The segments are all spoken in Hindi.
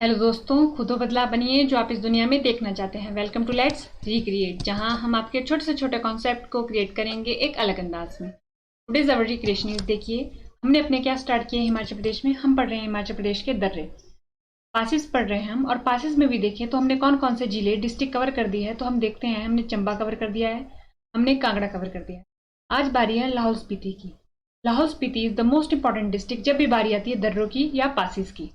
हेलो दोस्तों, खुद बदलाव बनिए जो आप इस दुनिया में देखना चाहते हैं। वेलकम टू लेट्स रिक्रिएट, जहां हम आपके छोटे से छोटे कॉन्सेप्ट को क्रिएट करेंगे एक अलग अंदाज में। टुडेज अवर रिक्रिएशन इज, देखिए हमने अपने क्या स्टार्ट किए हिमाचल प्रदेश में। हम पढ़ रहे हैं हिमाचल प्रदेश के दर्रे, पासिस पढ़ रहे हैं हम। और पासिस में भी देखिए तो हमने कौन कौन से जिले डिस्ट्रिक्ट कवर कर दिए है। तो हम देखते हैं, हमने चंबा कवर कर दिया है, हमने कांगड़ा कवर कर दिया है। आज बारी है लाहौल स्पीति की। Lahaul Spiti is the most important district जब भी बारी आती है दर्रों की या पासिस की,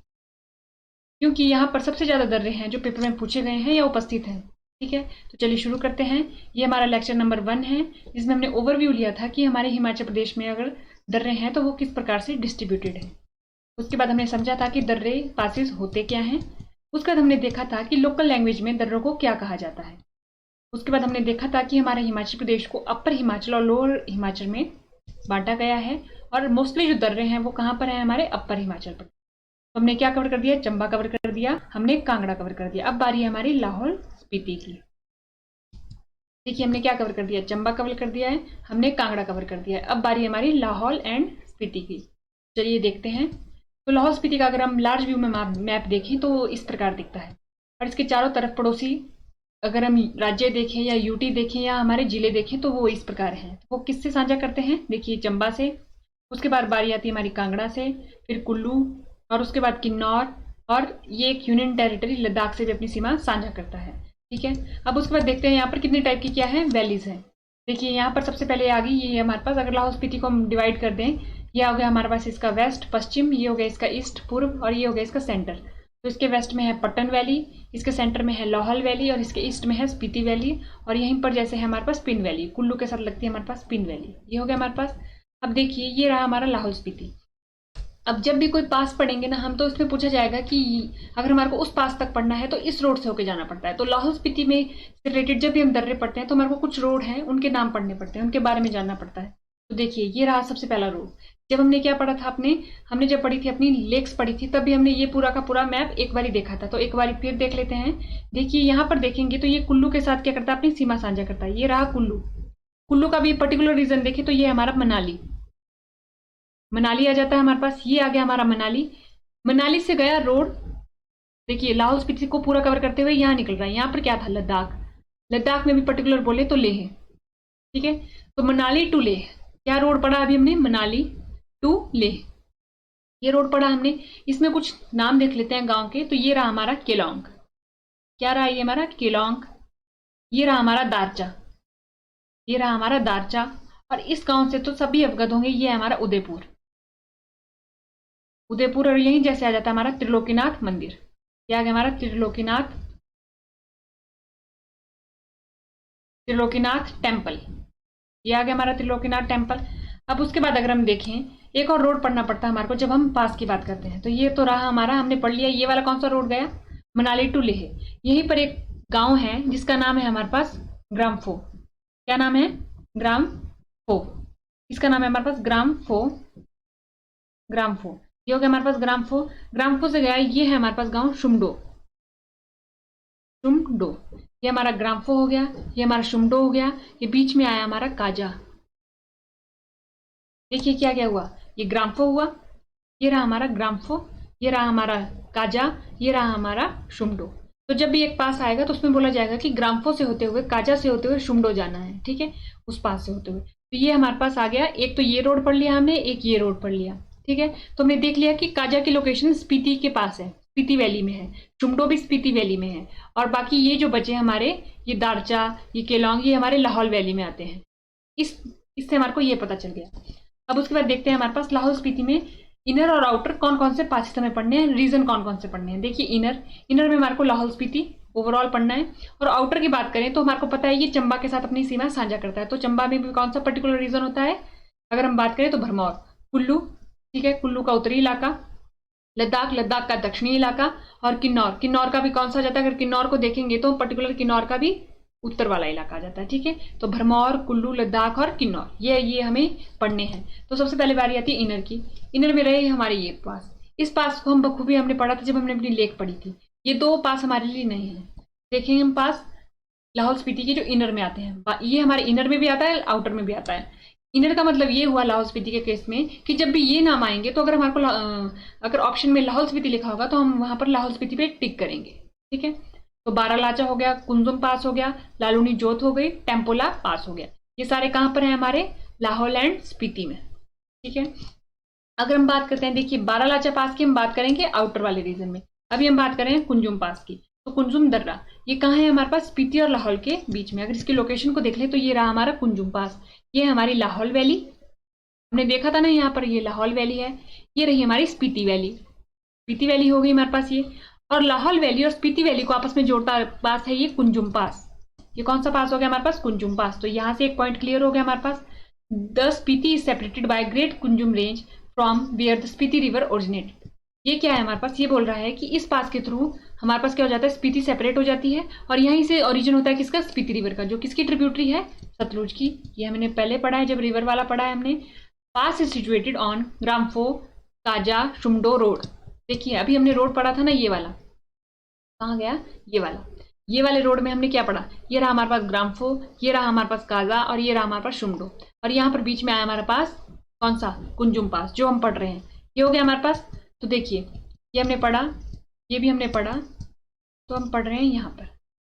क्योंकि यहाँ पर सबसे ज्यादा दर्रे हैं जो पेपर में पूछे गए हैं या उपस्थित हैं। ठीक है, तो चलिए शुरू करते हैं। ये हमारा लेक्चर नंबर 1 है, जिसमें हमने ओवरव्यू लिया था कि हमारे हिमाचल प्रदेश में अगर दर्रे हैं तो वो किस प्रकार से डिस्ट्रीब्यूटेड है। उसके बाद हमने समझा था कि दर्रे पासिस होते क्या हैं। उसके बाद हमने देखा था कि लोकल लैंग्वेज में दर्रों को क्या कहा जाता है। उसके बाद हमने देखा था कि हमारे हिमाचल प्रदेश को अपर हिमाचल और लोअर हिमाचल में बांटा गया है, और मोस्टली जो दर्रे हैं वो कहाँ पर है, हमारे अपर हिमाचल पर। तो हमने क्या कवर कर दिया, चंबा कवर कर दिया, हमने कांगड़ा कवर कर दिया। अब बारी है हमारी लाहौल स्पीति की। देखिए हमने क्या कवर कर दिया, चंबा कवर कर दिया है, हमने कांगड़ा कवर कर दिया है। अब बारी है हमारी लाहौल एंड स्पीति की। चलिए देखते हैं। तो लाहौल स्पीति का अगर हम लार्ज व्यू में मैप देखें तो इस प्रकार दिखता है, और इसके चारों तरफ पड़ोसी अगर हम राज्य देखें या यूटी देखें या हमारे जिले देखें तो वो इस प्रकार हैं। वो किससे साझा करते हैं, देखिए चंबा से, उसके बाद बारी आती है हमारी कांगड़ा से, फिर कुल्लू, और उसके बाद किन्नौर, और ये एक यूनियन टेरिटरी लद्दाख से भी अपनी सीमा साझा करता है। ठीक है, अब उसके बाद देखते हैं यहाँ पर कितने टाइप की क्या है, वैलीज हैं। देखिए यहाँ पर सबसे पहले आ गई ये हमारे पास, अगर लाहौल स्पीति को हम डिवाइड कर दें, ये हो गया हमारे पास इसका वेस्ट पश्चिम, ये हो गया इसका ईस्ट पूर्व, और ये हो गया इसका सेंटर। तो इसके वेस्ट में है पट्टन वैली, इसके सेंटर में है लाहौल वैली, और इसके ईस्ट में है स्पीति वैली, और यहीं पर जैसे है हमारे पास पिन वैली, कुल्लू के साथ लगती है हमारे पास पिन वैली। ये हो गया हमारे पास। अब देखिए ये रहा हमारा लाहौल स्पीति। अब जब भी कोई पास पढ़ेंगे ना हम, तो इसमें पूछा जाएगा कि अगर हमारे को उस पास तक पढ़ना है तो इस रोड से होके जाना पड़ता है। तो लाहौल स्पीति में से रिलेटेड जब भी हम दर्रे पढ़ते हैं तो हमारे को कुछ रोड हैं, उनके नाम पढ़ने पड़ते हैं, उनके बारे में जानना पड़ता है। तो देखिए ये रहा सबसे पहला रोड। जब हमने क्या पढ़ा था, हमने जब पढ़ी थी अपनी लेक्स पढ़ी थी, तब भी हमने ये पूरा का पूरा मैप एक बारी देखा था। तो एक बारी फिर देख लेते हैं। देखिए यहाँ पर देखेंगे तो ये कुल्लू के साथ क्या करता है, अपनी सीमा साझा करता है। ये रहा कुल्लू। कुल्लू का भी पर्टिकुलर रीजन देखें तो ये हमारा मनाली, मनाली आ जाता है हमारे पास। ये आ गया हमारा मनाली। मनाली से गया रोड, देखिए लाहौल स्पीति को पूरा कवर करते हुए यहाँ निकल रहा है। यहाँ पर क्या था, लद्दाख। लद्दाख में भी पर्टिकुलर बोले तो लेह। ठीक है, तो मनाली टू लेह क्या रोड पढ़ा अभी हमने, मनाली टू लेह ये रोड पढ़ा हमने। इसमें कुछ नाम देख लेते हैं गांव के। तो ये रहा हमारा केलोंग, क्या रहा ये हमारा केलोंग। ये रहा हमारा दारचा, ये रहा हमारा दारचा। और इस गांव से तो सभी अवगत होंगे, ये है हमारा उदयपुर। उदयपुर, और यहीं जैसे आ जाता है हमारा त्रिलोकीनाथ मंदिर। क्या आ गया हमारा त्रिलोकीनाथ, त्रिलोकीनाथ टेम्पल। ये आ गया हमारा त्रिलोकीनाथ टेम्पल। अब उसके बाद अगर हम देखें, एक और रोड पढ़ना पड़ता है हमारे को जब हम पास की बात करते हैं। तो ये तो रहा हमारा, हमने पढ़ लिया। ये वाला कौन सा रोड गया, मनाली टू लेह। यहीं पर एक गांव है जिसका नाम है हमारे पास ग्राम्फो। क्या नाम है, ग्राम्फो। इसका नाम है हमारे पास ग्राम्फो, ग्राम्फो। ये हो गया हमारे पास ग्राम्फो। ग्राम्फो से गया ये है हमारे पास गांव शुमडो, शुमडो। ये हमारा ग्राम्फो हो गया, ये हमारा शुमडो हो गया। ये बीच में आया हमारा काजा। देखिए क्या क्या हुआ, ये ग्राम्फो हुआ, ये रहा हमारा ग्राम्फो, ये रहा हमारा काजा, ये रहा हमारा शुमडो। तो जब भी एक पास आएगा तो उसमें बोला जाएगा कि ग्राम्फो से होते हुए, काजा से होते हुए शुमडो जाना है। ठीक है, उस पास से होते हुए। तो ये हमारे पास आ गया। एक तो ये रोड पढ़ लिया हमने, एक ये रोड पढ़ लिया। ठीक है, तो हमने देख लिया कि काजा की लोकेशन स्पीति के पास है, स्पीति वैली में है। शुमडो भी स्पीति वैली में है। और बाकी ये जो बचे हमारे, ये दारचा, ये केलोंग, ये हमारे लाहौल वैली में आते हैं। इससे हमारे को ये पता चल गया। अब उसके बाद देखते हैं हमारे पास लाहौल स्पीति में इनर और आउटर कौन कौन से पास हमें पढ़ने हैं, रीजन कौन कौन से पढ़ने हैं। देखिए इनर में हमारे को लाहौल स्पीति ओवरऑल पढ़ना है। और आउटर की बात करें तो हमारे को पता है ये चंबा के साथ अपनी सीमा साझा करता है। तो चंबा में भी कौन सा पर्टिकुलर रीजन होता है, अगर हम बात करें तो भरमौर, कुल्लू। ठीक है, कुल्लू का उत्तरी इलाका, लद्दाख, लद्दाख का दक्षिणी इलाका, और किन्नौर, किन्नौर का भी कौन सा जाता है, अगर किन्नौर को देखेंगे तो पर्टिकुलर किन्नौर का भी उत्तर वाला इलाका आ जाता है। ठीक है, तो भरमौर, कुल्लू, लद्दाख और किन्नौर, ये हमें पढ़ने हैं। तो सबसे पहले बारी आती है इनर की। इनर में रहे हमारे ये पास। इस पास को हम बखूबी हमने पढ़ा था जब हमने अपनी लेक पढ़ी थी। ये दो पास हमारे लिए नहीं है। देखेंगे हम पास लाहौल स्पीति के जो इनर में आते हैं, ये हमारे इनर में भी आता है, आउटर में भी आता है। इनर का मतलब ये हुआ लाहौल स्पीति के केस में कि जब भी ये नाम आएंगे तो अगर हमारे को अगर ऑप्शन में लाहौल स्पीति लिखा होगा तो हम वहां पर लाहौल स्पीति पे टिक करेंगे। ठीक है, तो बारालाचा हो गया, कुंजुम पास हो गया, लालूनी जोत हो गई, टेम्पोला पास हो गया। ये सारे कहाँ पर हैं हमारे? लाहौल एंड स्पीति में। ठीक है, अगर हम बात करते हैं, देखिए बारालाचा पास की हम बात करेंगे आउटर वाले रीजन में, अभी हम बात कर रहे हैं कुंजुम पास की। तो कुंजुम दर्रा ये कहाँ है हमारे पास? स्पीति और लाहौल के बीच में। अगर इसकी लोकेशन को देख ले तो ये रहा हमारा कुंजुम पास, ये हमारी लाहौल वैली, हमने देखा था ना यहाँ पर, ये लाहौल वैली है, ये रही हमारी स्पीति वैली। स्पीति वैली हो गई हमारे पास ये, और लाहौल वैली और स्पीति वैली को आपस में जोड़ता पास है ये कुंजुम पास। ये कौन सा पास हो गया हमारे पास? कुंजुम पास। तो यहाँ से एक पॉइंट क्लियर हो गया हमारे पास। The Spiti is separated by great Kunzum range from where the Spiti river originate. ये क्या है हमारे पास? ये बोल रहा है कि इस पास के थ्रू हमारे पास क्या हो जाता है? स्पीति सेपरेट हो जाती है, और यहीं से ओरिजिन होता है किसका? स्पीति रिवर का, जो किसकी ट्रिब्यूटरी है? सतलुज की। ये हमने पहले पढ़ा है जब रिवर वाला पढ़ा है हमने। Pass is situated on Gramphu Kaza Sumdo road. देखिए अभी हमने रोड पढ़ा था ना, ये वाला कहाँ गया? ये वाला। ये वाले रोड में हमने क्या पढ़ा? ये रहा हमारे पास ग्राम्फो, ये रहा हमारे पास काजा, और ये रहा हमारे पास शुमडो, और यहाँ पर बीच में आया हमारे पास कौन सा? कुंजुम पास, जो हम पढ़ रहे हैं। ये हो गया हमारे पास। तो देखिए ये हमने पढ़ा, ये भी हमने पढ़ा, तो हम पढ़ रहे हैं यहाँ पर।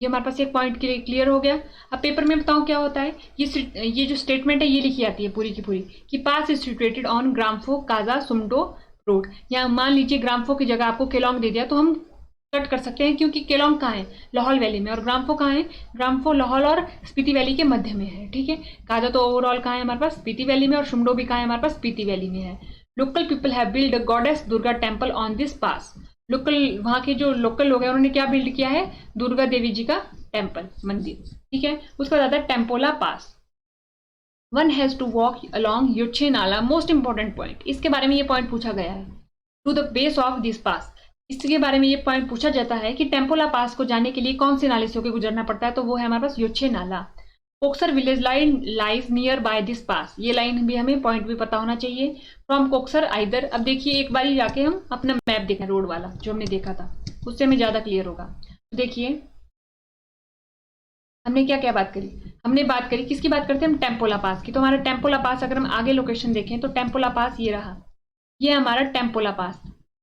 ये हमारे पास एक पॉइंट क्लियर हो गया। अब पेपर में बताऊँ क्या होता है? ये जो स्टेटमेंट है ये लिखी आती है पूरी की पूरी कि pass is situated on Gramphu Kaza Sumdo road. या मान लीजिए ग्राम्फो की जगह आपको केलोंग दे दिया तो हम कट कर सकते हैं, क्योंकि केलोंग कहाँ है? लाहौल वैली में, और ग्राम्फो कहाँ है? ग्राम्फो लाहौल और स्पीति वैली के मध्य में है। ठीक है, काजा तो ओवरऑल कहाँ है हमारे पास? स्पीति वैली में, और शुमडो भी कहाँ है हमारे पास? स्पीति वैली में है। Local people have build a goddess Durga temple on this pass. Local, वहाँ के जो लोकल लोग हैं उन्होंने क्या बिल्ड किया है? दुर्गा देवी जी का टेम्पल, मंदिर। ठीक है, उसका ज्यादा टेम्पोला पास। One has to walk along Yoche नाला, मोस्ट इंपॉर्टेंट पॉइंट, इसके बारे में ये पॉइंट पूछा गया है। To the base of this pass, इसके बारे में ये पॉइंट पूछा जाता है कि टेम्पोला पास को जाने के लिए कौन से नाले से होकर गुजरना पड़ता है? तो वो है हमारे पास योचे नाला। Koksar village line lies near by this pass, ये लाइन भी हमें पॉइंट भी पता होना चाहिए। फ्रॉम कोक्सर आइदर, अब देखिए एक बार जाके हम अपना मैप देखें रोड वाला जो हमने देखा था, उससे हमें ज्यादा क्लियर होगा। तो देखिए हमने क्या क्या बात करी? हमने बात करी, किसकी बात करते हैं हम? टेम्पोला पास की। तो हमारा टेम्पोला पास, अगर हम आगे लोकेशन देखें तो टेम्पोला पास ये रहा, ये हमारा टेम्पोला पास,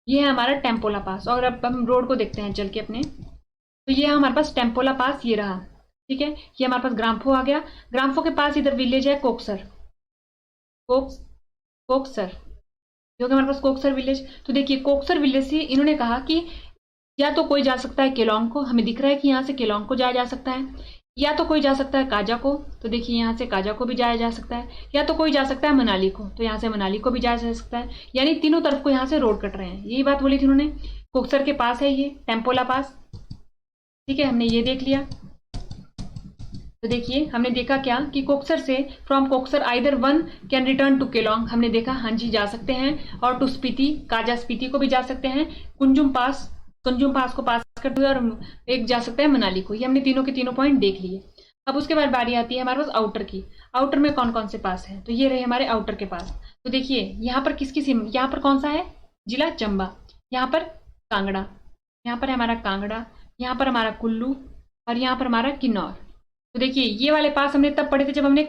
ये है हमारा टेम्पोला पास। और अब हम रोड को देखते हैं चल के अपने, तो ये हमारे पास टेम्पोला पास ये रहा। ठीक है, ये हमारे पास ग्राम्फो आ गया। ग्राम्फो के पास इधर विलेज है कोक्सर, कोक्सर जो कि हमारे पास कोक्सर विलेज। तो देखिए कोक्सर विलेज से इन्होंने कहा कि या तो कोई जा सकता है केलोंग को, हमें दिख रहा है कि यहाँ से केलोंग को जाया जा सकता है, या तो कोई जा सकता है काजा को, तो देखिए यहाँ से काजा को भी जाया जा सकता है, या तो कोई जा सकता है मनाली को, तो यहाँ से मनाली को भी जाया जा सकता है। यानी तीनों तरफ को यहाँ से रोड कट रहे हैं, यही बात बोली थी उन्होंने। कोक्सर के पास है ये टेम्पोला पास। ठीक है, हमने ये देख लिया। तो देखिए हमने देखा क्या कि कोक्सर से, from Koksar either one can return to Keylong, हमने देखा हाँ जी जा सकते हैं, और टू स्पीति, काजा स्पीति को भी जा सकते हैं, कुंजुम पास को पास करते हुए, और एक जा सकते हैं मनाली को। ये हमने तीनों के तीनों पॉइंट देख लिए। अब उसके बाद बारी आती है हमारे पास आउटर की। आउटर में कौन कौन से पास है? तो ये रहे हमारे आउटर के पास। तो देखिए यहाँ पर किसकी सिम, यहाँ पर कौन सा है? जिला चंबा, यहाँ पर कांगड़ा, यहाँ पर है हमारा कांगड़ा, यहाँ पर हमारा कुल्लू, और यहाँ पर हमारा किन्नौर। तो देखिए ये वाले पास हमने तब पढ़े थे जब हमने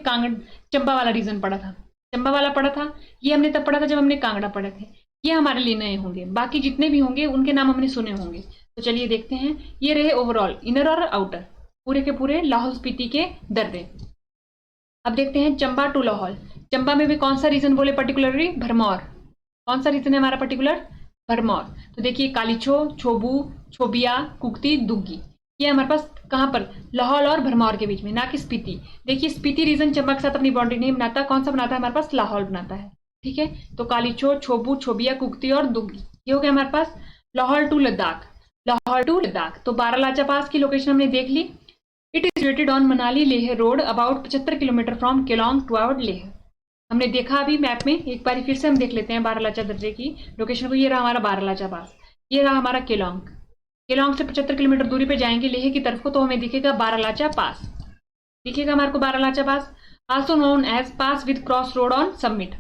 चंबा वाला रीजन पढ़ा था, चंबा वाला पढ़ा था। ये हमने तब पढ़ा था जब हमने कांगड़ा पढ़े थे। ये हमारे लिए नए होंगे, बाकी जितने भी होंगे उनके नाम हमने सुने होंगे। तो चलिए देखते हैं। ये रहे ओवरऑल इनर और आउटर, पूरे के पूरे लाहौल स्पीति के दर्रे। अब देखते हैं चंबा टू लाहौल। चंबा में भी कौन सा रीजन बोले पर्टिकुलरली? भरमौर। कौन सा रीजन है हमारा पर्टिकुलर? भरमौर। तो देखिए कालीछो, छोबू, छोबिया, कुक्ति, दुग्गी, ये हमारे पास कहाँ पर? लाहौल और भरमौर के बीच में, ना कि स्पीति। देखिए स्पीति रीजन चंबा के साथ अपनी बाउंड्री नहीं बनाता, कौन सा बनाता है हमारे पास? लाहौल बनाता है। ठीक है, तो कालीछो, छोबू, छोबिया, कुक्ति और दुग्गी, ये हो गया हमारे पास लाहौल टू लद्दाख। लाहौल टू लद्दाख, तो बारालाचा पास की लोकेशन हमने देख ली। It is situated on Manali Leh road about 75 kilometre from Keylong toward Leh. हमने देखा अभी मैप में, एक बार फिर से हम देख लेते हैं बारालाचा दर्रे की लोकेशन को। ये रहा हमारा बारालाचा पास, ये रहा हमारा केलोंग। केलोंग से 75 किलोमीटर दूरी पे जाएंगे लेह की तरफ को, तो हमें दिखेगा बारालाचा पास, दिखेगा हमारे को Baralacha pass, also known as pass with cross road on summit.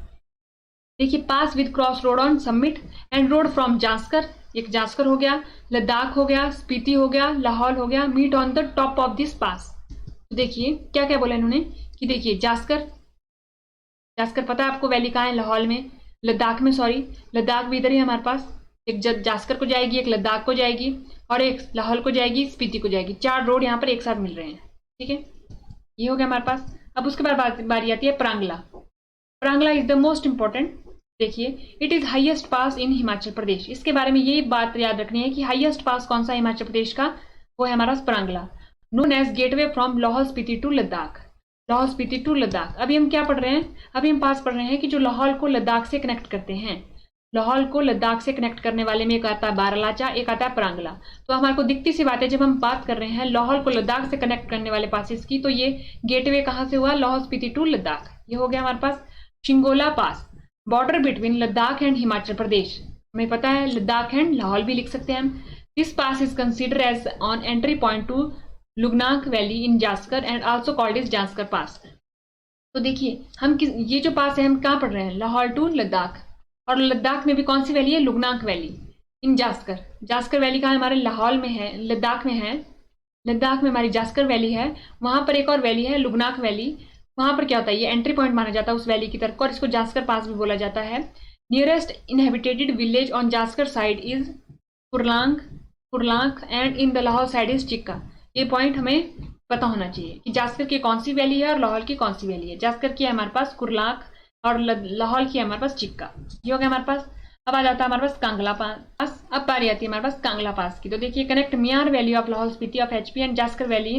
देखिए pass with cross road on summit and road from Zanskar, एक जास्कर हो गया, लद्दाख हो गया, स्पीति हो गया, लाहौल हो गया, meet on the top of this pass. तो देखिए क्या क्या बोला इन्होंने कि देखिए जास्कर जास्कर पता है आपको वैली कहाँ है? लाहौल में, लद्दाख में, सॉरी लद्दाख भी इधर ही है हमारे पास। एक जास्कर को जाएगी, एक लद्दाख को जाएगी और एक लाहौल को जाएगी, स्पीति को जाएगी। 4 रोड यहाँ पर एक साथ मिल रहे हैं, ठीक है। ये हो गया हमारे पास। अब उसके बाद बारी आती है प्रांगला। प्रांगला इज द मोस्ट इंपॉर्टेंट। देखिए, इट इज हाईएस्ट पास इन हिमाचल प्रदेश। इसके बारे में ये बात याद रखनी है कि हाईएस्ट पास कौन सा हिमाचल प्रदेश का, वो है हमारा Parangla. Known as gateway from Lahaul Spiti to Ladakh. Lahaul Spiti to Ladakh. अभी हम क्या पढ़ रहे हैं? अभी हम पास पढ़ रहे हैं कि जो लाहौल को लद्दाख से कनेक्ट करते हैं, लाहौल को लद्दाख से कनेक्ट करने वाले में एक आता है बारालाचा, एक आता है प्रांगला। तो हमारे को दिखती सी बात है, जब हम बात कर रहे हैं लाहौल को लद्दाख से कनेक्ट करने वाले पासेस की, तो ये गेटवे कहाँ से हुआ? लाहौल स्पीति टू लद्दाख। ये हो गया हमारे पास। Shingola pass, border between Ladakh and Himachal Pradesh. हमें पता है लद्दाख एंड लाहौल भी लिख सकते हैं हम। This pass is consider as on entry point to Lugnak valley in Zanskar and also called is Zanskar pass. तो देखिए, हम ये जो पास है हम कहाँ पढ़ रहे हैं? लाहौल टू लद्दाख। और लद्दाख में भी कौन सी वैली है? Lugnak valley in Zanskar. Zanskar valley कहाँ हमारे? लाहौल में है, लद्दाख में है। लद्दाख में हमारी जास्कर वैली है। वहां पर एक और वैली है लुगनाक वैली। वहां पर क्या होता है? ये एंट्री पॉइंट माना जाता है उस वैली की तरफ, और इसको जास्कर पास भी बोला जाता है। Nearest inhabitated village on Zanskar side is Kurlank and in the Lahaul side is Chikka. ये पॉइंट हमें पता होना चाहिए कि जास्कर की कौन सी वैली है और लाहौल की कौन सी वैली है। जास्कर की है हमारे पास कुरलांक और लाहौल की है हमारे पास चिक्का। ये हो गया हमारे पास। अब आ जाता है हमारे पास कांगला पास। अब बारी आती है हमारे पास कांगला पास की। तो देखिए, कनेक्ट मियार valley of Lahaul Spiti of HP and Zanskar valley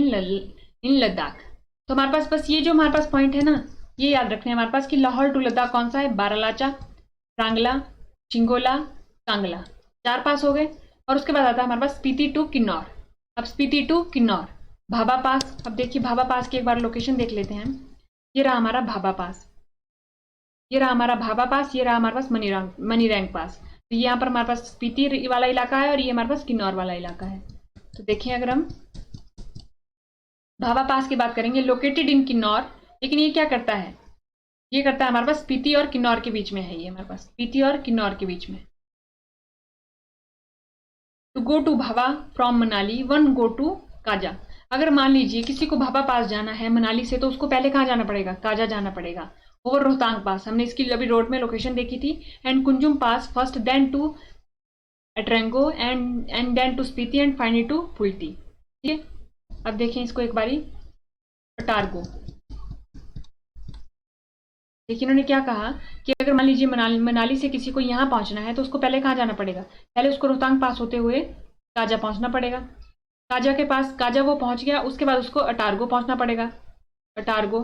in Ladakh. तो हमारे पास बस ये जो हमारे पास पॉइंट है ना, ये याद रखने हमारे पास कि लाहौल टू लद्दाख कौन सा है? बारालाचा, प्रांगला, चिंगोला, कांगला। 4 पास हो गए। और उसके बाद आता है हमारे पास स्पीति टू किन्नौर। अब स्पीति टू किन्नौर, भाभा पास। अब देखिए, भाभा पास की एक बार लोकेशन देख लेते हैं। ये रहा हमारा भाभा पास, ये रहा हमारा भाभा पास, ये रहा हमारे पास मनीरैंग पास। तो ये यहाँ पर हमारे पास स्पीति वाला इलाका है और ये हमारे पास किन्नौर वाला इलाका है। तो देखिए, अगर हम भाभा पास की बात करेंगे, लोकेटेड इन किन्नौर, लेकिन ये क्या करता है? ये करता है हमारे पास स्पीति और किन्नौर के बीच में है। ये हमारे पास स्पीति और किन्नौर के बीच में। To go to Bhabha from Manali, one go to Kaza. अगर मान लीजिए किसी को भाभा पास जाना है मनाली से, तो उसको पहले कहाँ जाना पड़ेगा? काजा जाना पड़ेगा। ओवर रोहतांग पास, हमने इसकी अभी रोड में लोकेशन देखी थी। And Kunzum pass first, then to Atrengo and then to Spiti and finally to Pulti. ठीक है, अब देखें इसको एक बारी। अटारगो, देखिए इन्होंने क्या कहा कि अगर मान लीजिए मनाली से किसी को यहाँ पहुंचना है, तो उसको पहले कहाँ जाना पड़ेगा? पहले उसको रोहतांग पास होते हुए काजा पहुंचना पड़ेगा। काजा के पास, काजा वो पहुंच गया, उसके बाद उसको अटारगो पहुंचना पड़ेगा, अटारगो,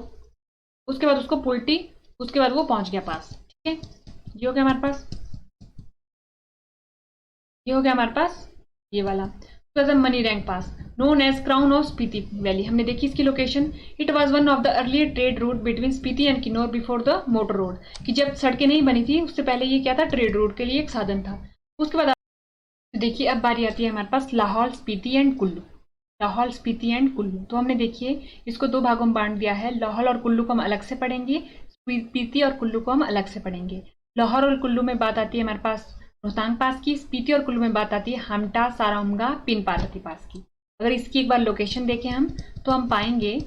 उसके बाद उसको पुल्टी, उसके बाद वो पहुंच गया पास। ठीक है, ये हो गया हमारे पास, ये हो गया हमारे पास ये वाला। Manirang pass, known as crown of Spiti valley, हमने देखी इसकी location. It was one of the earlier trade route between Spiti and Kinnaur before the motor road, कि जब सड़कें नहीं बनी थी उससे पहले ये क्या था? ट्रेड रूट के लिए एक साधन था। उसके बाद देखिए, अब बारी आती है हमारे पास लाहौल स्पीति एंड कुल्लू। लाहौल स्पीति एंड कुल्लू, तो हमने देखिए इसको 2 भागों में बांट दिया है। लाहौल और कुल्लू को हम अलग से पढ़ेंगे, स्पीति और कुल्लू को हम अलग से पढ़ेंगे। लाहौल और कुल्लू में बात आती है हमारे पास रोहतांग पास की, स्पीति और कुल्लू में बात आती है हमटा, साराउमगा, पिन पार्वती पास की। अगर इसकी एक बार लोकेशन देखें हम, तो हम पाएंगे,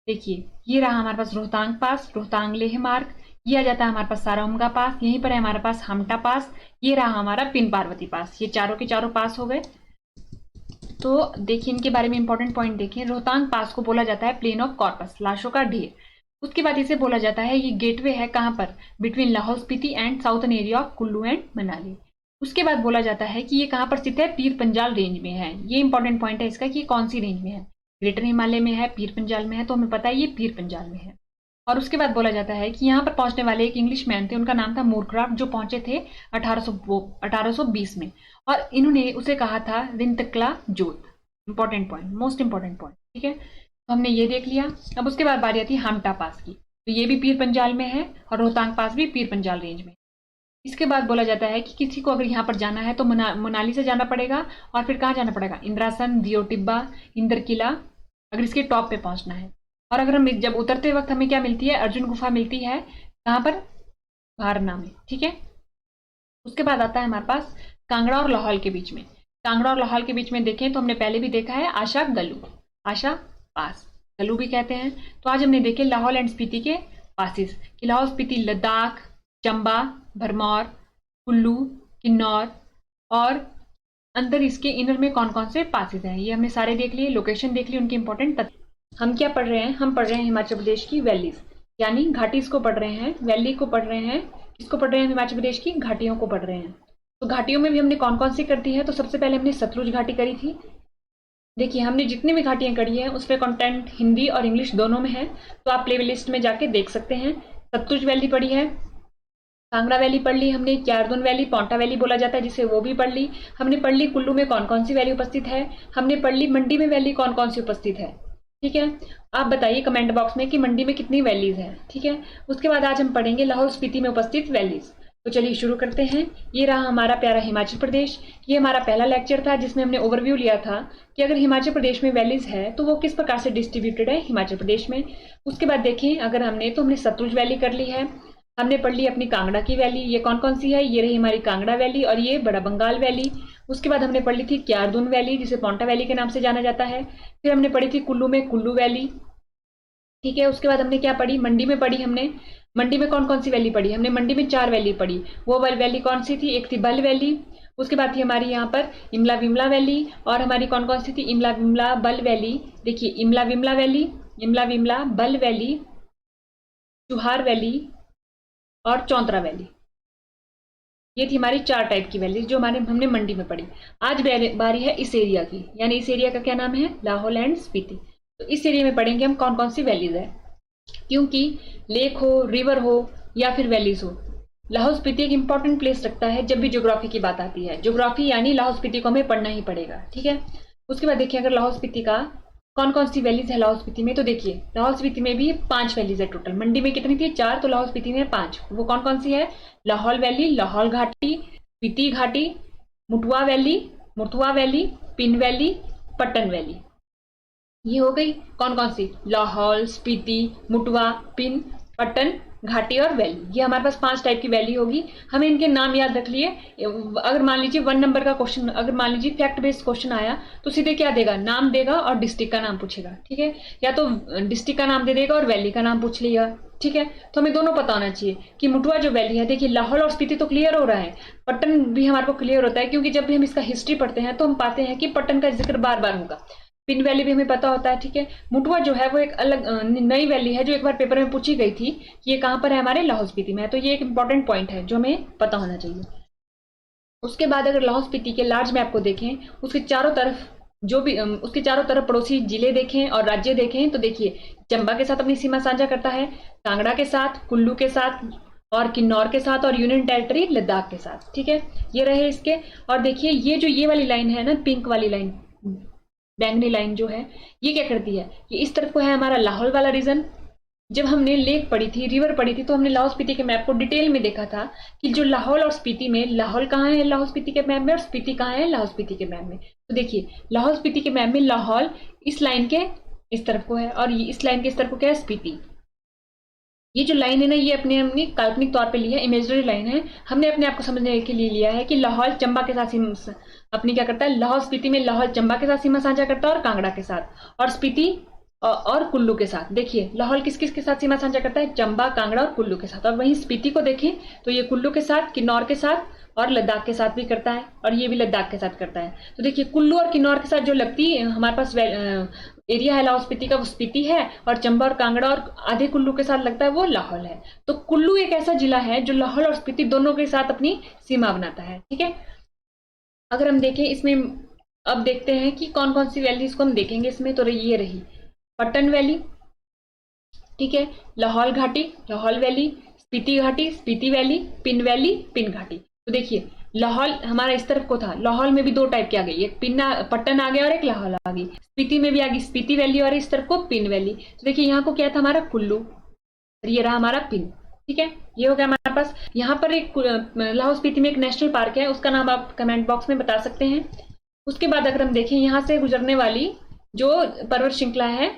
देखिए ये रहा हमारे पास रोहतांग पास, रोहतांग लेह मार्ग, ये आ जाता है हमारे पास साराउमगा पास, यहीं पर है हमारे पास हमटा पास, ये रहा हमारा पिन पार्वती पास। ये चारों के चारों पास हो गए। तो देखिए इनके बारे में इंपॉर्टेंट पॉइंट देखें। रोहतांग पास को बोला जाता है प्लेन ऑफ कॉर्पस, लाशों का ढेर। उसके बाद इसे बोला जाता है ये गेटवे है कहाँ पर? Between Lahaul Spiti and southern area of Kullu and Manali. उसके बाद बोला जाता है कि ये कहाँ पर स्थित है? पीर पंजाल रेंज में है। ये इंपॉर्टेंट पॉइंट है इसका कि कौन सी रेंज में है, ग्रेटर हिमालय में है, पीर पंजाल में है, तो हमें पता है ये पीर पंजाल में है। और उसके बाद बोला जाता है कि यहाँ पर पहुंचने वाले एक इंग्लिश मैन थे, उनका नाम था मूरक्राफ्ट, जो पहुंचे थे 1820 में, और इन्होंने उसे कहा था रिंतकला जोत। Important point, most important point. ठीक है, तो हमने ये देख लिया। अब उसके बाद बारी आती है हमटा पास की, तो ये भी पीर पंजाल में है और रोहतांग पास भी पीर पंजाल रेंज में। इसके बाद बोला जाता है कि किसी को अगर यहाँ पर जाना है तो मनाली से जाना पड़ेगा, और फिर कहाँ जाना पड़ेगा? इंद्रासन, दियो टिब्बा, इंदर किला, अगर इसके टॉप पे पहुंचना है। और अगर हम जब उतरते वक्त हमें क्या मिलती है? अर्जुन गुफा मिलती है, कहाँ पर? भारना में। ठीक है, उसके बाद आता है हमारे पास कांगड़ा और लाहौल के बीच में। कांगड़ा और लाहौल के बीच में देखें तो हमने पहले भी देखा है आशा गलू, आशा पास, गलू भी कहते हैं। तो आज हमने देखे लाहौल एंड स्पीति के पासिस कि लाहौल स्पीति लद्दाख, चंबा, भरमौर, कुल्लू, किन्नौर और अंदर इसके इनर में कौन कौन से पासिस हैं, ये हमने सारे देख लिए, लोकेशन देख ली, उनके इंपॉर्टेंट तथ्य। हम क्या पढ़ रहे हैं, हम पढ़ रहे हैं हिमाचल प्रदेश की वैलीज, यानी घाटीज को पढ़ रहे हैं, वैली को पढ़ रहे हैं, किसको पढ़ रहे हैं, हिमाचल प्रदेश की घाटियों को पढ़ रहे हैं। तो घाटियों में भी हमने कौन कौन सी कर दी है, तो सबसे पहले हमने सतलुज घाटी करी थी। देखिए हमने जितनी भी घाटियां करी है उसमें कंटेंट हिंदी और इंग्लिश दोनों में है, तो आप प्ले लिस्ट में जाके देख सकते हैं। सतलुज वैली पढ़ी है, कांगड़ा वैली पढ़ ली हमने, क्यारदुन वैली, पांवटा वैली बोला जाता है जिसे, वो भी पढ़ ली हमने। पढ़ ली कुल्लू में कौन कौन सी वैली उपस्थित है, हमने पढ़ ली मंडी में वैली कौन कौन सी उपस्थित है। ठीक है, आप बताइए कमेंट बॉक्स में कि मंडी में कितनी वैलीज हैं। ठीक है, उसके बाद आज हम पढ़ेंगे लाहौल स्पीति में उपस्थित वैलीज। तो चलिए शुरू करते हैं। ये रहा हमारा प्यारा हिमाचल प्रदेश। ये हमारा पहला लेक्चर था जिसमें हमने ओवरव्यू लिया था कि अगर हिमाचल प्रदेश में वैलीज है तो वो किस प्रकार से डिस्ट्रीब्यूटेड है हिमाचल प्रदेश में। उसके बाद देखें अगर हमने सतलुज वैली कर ली है, हमने पढ़ ली अपनी कांगड़ा की वैली, ये कौन कौन सी है, ये रही हमारी कांगड़ा वैली और ये बड़ा बंगाल वैली। उसके बाद हमने पढ़ ली थी क्यारदुन वैली जिसे पांवटा वैली के नाम से जाना जाता है। फिर हमने पढ़ी थी कुल्लू में कुल्लू वैली। ठीक है, उसके बाद हमने क्या पढ़ी, मंडी में पढ़ी हमने। मंडी में कौन कौन सी वैली पढ़ी, हमने मंडी में 4 वैली पढ़ी। वो वैली कौन सी थी, एक थी बल वैली, उसके बाद थी हमारी यहाँ पर इमला विमला वैली, और हमारी कौन कौन सी थी, इमला विमला बल वैली। देखिए इमला विमला वैली, इमला विमला बल वैली, चुहार वैली और चौंतरा वैली। ये थी हमारी 4 टाइप की वैली जो हमने मंडी में पढ़ी। आज बारी है इस एरिया की, यानी इस एरिया का क्या नाम है, लाहौल एंड स्पीति। तो इस एरिया में पढ़ेंगे हम कौन कौन सी वैलीज है, क्योंकि लेक हो, रिवर हो या फिर वैलीज हो, लाहौल स्पीति एक इंपॉर्टेंट प्लेस रखता है जब भी ज्योग्राफी की बात आती है। ज्योग्राफी यानी लाहौल स्पीति को हमें पढ़ना ही पड़ेगा। ठीक है, उसके बाद देखिए अगर लाहौल स्पीति का कौन कौन सी वैलीज है लाहौल स्पीति में, तो देखिए लाहौल स्पीति में भी 5 वैलीज है टोटल। मंडी में कितनी थी, 4, तो लाहौल स्पीति में 5। वो कौन कौन सी है, लाहौल वैली, लाहौल घाटी, स्पीति घाटी, Mutwa valley, Murthua valley, Pin valley, Pattan valley. ये हो गई कौन कौन सी, लाहौल, स्पीति, मुटवा, पिन, पट्टन, घाटी और वैली। ये हमारे पास 5 टाइप की वैली होगी। हमें इनके नाम याद रख लिए। अगर मान लीजिए 1 नंबर का क्वेश्चन, अगर मान लीजिए फैक्ट बेस्ड क्वेश्चन आया तो सीधे क्या देगा, नाम देगा और डिस्ट्रिक्ट का नाम पूछेगा। ठीक है, या तो डिस्ट्रिक्ट का नाम दे देगा और वैली का नाम पूछ लिया। ठीक है, तो हमें दोनों पता होना चाहिए कि मुटवा जो वैली है, देखिए लाहौल और स्पीति तो क्लियर हो रहा है, पट्टन भी हमारे को क्लियर होता है क्योंकि जब भी हम इसका हिस्ट्री पढ़ते हैं तो हम पाते हैं कि पट्टन का जिक्र बार बार होगा। पिन वैली भी हमें पता होता है। ठीक है, मुटवा जो है वो एक अलग नई वैली है जो एक बार पेपर में पूछी गई थी कि ये कहाँ पर है, हमारे लाहौल स्पीति में है। तो ये एक इंपॉर्टेंट पॉइंट है जो हमें पता होना चाहिए। उसके बाद अगर लाहौल स्पीति के लार्ज मैप को देखें, उसके चारों तरफ जो भी उसके चारों तरफ पड़ोसी जिले देखें और राज्य देखें, तो देखिए चंबा के साथ अपनी सीमा साझा करता है, कांगड़ा के साथ, कुल्लू के साथ और किन्नौर के साथ और यूनियन टेरिटरी लद्दाख के साथ। ठीक है, ये रहे इसके। और देखिए ये वाली लाइन है ना, पिंक वाली लाइन, बैंगनी लाइन जो है, ये क्या करती है, ये इस तरफ को है हमारा लाहौल वाला रीजन। जब हमने लेक पढ़ी थी, रिवर पढ़ी थी, तो हमने लाहौल स्पीति के मैप को डिटेल में देखा था कि जो लाहौल और स्पीति में, लाहौल कहाँ है लाहौल स्पीति के मैप में और स्पीति कहाँ है लाहौल स्पीति के मैप में। तो देखिए लाहौल स्पीति के मैप में लाहौल इस लाइन के इस तरफ को है और इस लाइन के इस तरफ को क्या है, स्पीति। ये जो लाइन है ना, ये अपनी काल्पनिक तौर पे लिया, इमेजिनरी लाइन है। हमने अपने आप को समझने के लिए लिया है कि लाहौल चंबा के साथ अपनी क्या करता है, लाहौल स्पीति में लाहौल चंबा के साथ सीमा साझा करता है और कांगड़ा के साथ, और स्पीति और कुल्लू के साथ। देखिए लाहौल किस किस के साथ सीमा साझा करता है, चंबा, कांगड़ा और कुल्लू के साथ। और वहीं स्पीति को देखें तो ये कुल्लू के साथ, किन्नौर के साथ और लद्दाख के साथ भी करता है, और ये भी लद्दाख के साथ करता है। तो देखिए कुल्लू और किन्नौर के साथ जो लगती है हमारे पास एरिया है लाहौल स्पीति का, वो स्पीति है, और चंबा और कांगड़ा और आधे कुल्लू के साथ लगता है वो लाहौल है। तो कुल्लू एक ऐसा जिला है जो लाहौल और स्पीति दोनों के साथ अपनी सीमा बनाता है। ठीक है, अगर हम देखें इसमें, अब देखते हैं कि कौन कौन सी वैलीज को हम देखेंगे इसमें। तो ये रही पट्टन वैली, ठीक है, लाहौल घाटी, लाहौल वैली, स्पीति घाटी, Spiti valley, Pin valley, pin घाटी। तो देखिए लाहौल हमारा इस तरफ को था, लाहौल में भी 2 टाइप की आ गई, एक पट्टन आ गया और एक लाहौल आ गई। स्पीति में भी आ गई स्पीति वैली और इस तरफ को पिन वैली। तो देखिए यहाँ को क्या था हमारा कुल्लू, और ये रहा हमारा पिन। ठीक है, ये हो गया हमारे पास। यहाँ पर एक लाहौल स्पीति में एक नेशनल पार्क है, उसका नाम आप कमेंट बॉक्स में बता सकते हैं। उसके बाद अगर हम देखें यहाँ से गुजरने वाली जो पर्वत श्रृंखला है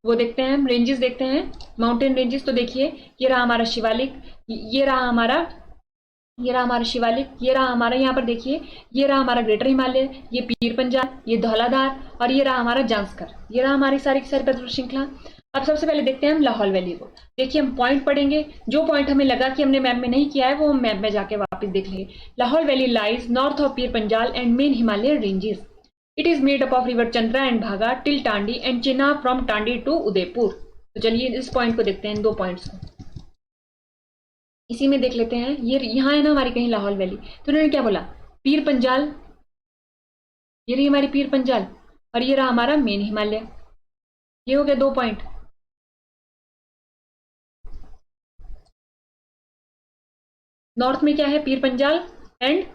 वो देखते हैं, हम रेंजेस देखते हैं, माउंटेन रेंजेस। तो देखिए ये रहा हमारा शिवालिक, ये रहा हमारा शिवालिक, ये रहा हमारा, यहाँ पर देखिए ये रहा हमारा ग्रेटर हिमालय, ये पीर पंजाल, ये धौलाधार और ये रहा हमारा जांस्कर। ये रहा हमारी सारी की सारी पर्वत श्रृंखला। अब सबसे पहले देखते हैं हम लाहौल वैली को। देखिए हम पॉइंट पढ़ेंगे, जो पॉइंट हमें लगा कि हमने मैप में नहीं किया है वो हम मैप में जाके वापस देख लेंगे। Lahaul valley lies north of Pir Panjal and main Himalayan ranges. It is made up of river Chandra and Bhaga till Tandi and Chenab from Tandi to Udaipur. तो चलिए इस पॉइंट को देखते हैं, इन 2 पॉइंट्स को इसी में देख लेते हैं। ये यहाँ है ना हमारी कहीं लाहौल वैली, तो उन्होंने क्या बोला, पीर पंजाल, ये रही हमारी पीर पंजाल और ये रहा हमारा मेन हिमालय। ये हो गया 2 पॉइंट। नॉर्थ में क्या है, पीर पंजाल एंड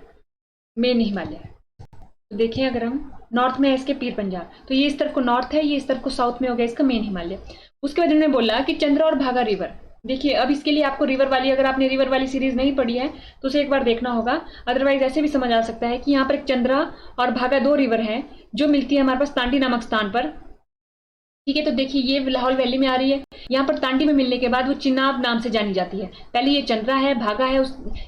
मेन हिमालय। तो देखिए अगर हम नॉर्थ में है इसके पीर पंजाल, तो ये इस तरफ को नॉर्थ है, ये इस तरफ को साउथ में हो गया इसका मेन हिमालय। उसके बाद उन्होंने बोला कि चंद्रा और भागा रिवर। देखिए अब इसके लिए आपको रिवर वाली, अगर आपने रिवर वाली सीरीज नहीं पढ़ी है तो उसे एक बार देखना होगा, अदरवाइज ऐसे भी समझ आ सकता है कि यहाँ पर एक चंद्रा और भागा 2 रिवर हैं जो मिलती है हमारे पास तांडी नामक स्थान पर। ठीक है, तो देखिए ये लाहौल वैली में आ रही है, यहाँ पर तांडी में मिलने के बाद वो चिनाब नाम से जानी जाती है। पहले ये चंद्रा है, भागा है,